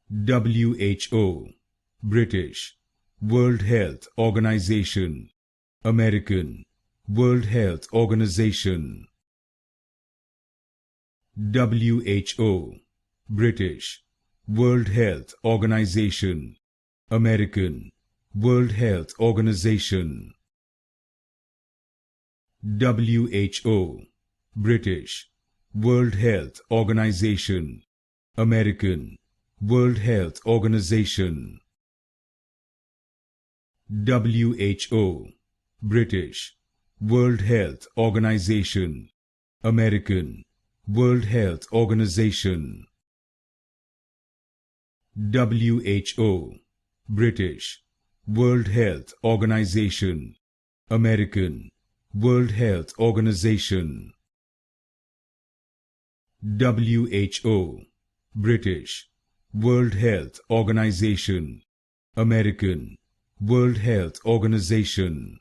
WHO, British, World Health Organization, American, World Health Organization. WHO, British, World Health Organization, American, World Health Organization. WHO, British, World Health Organization, American, World Health Organization. WHO, British, World Health Organization, American, World Health Organization. WHO, British, World Health Organization, American, World Health Organization. WHO, British, World Health Organization, American, World Health Organization.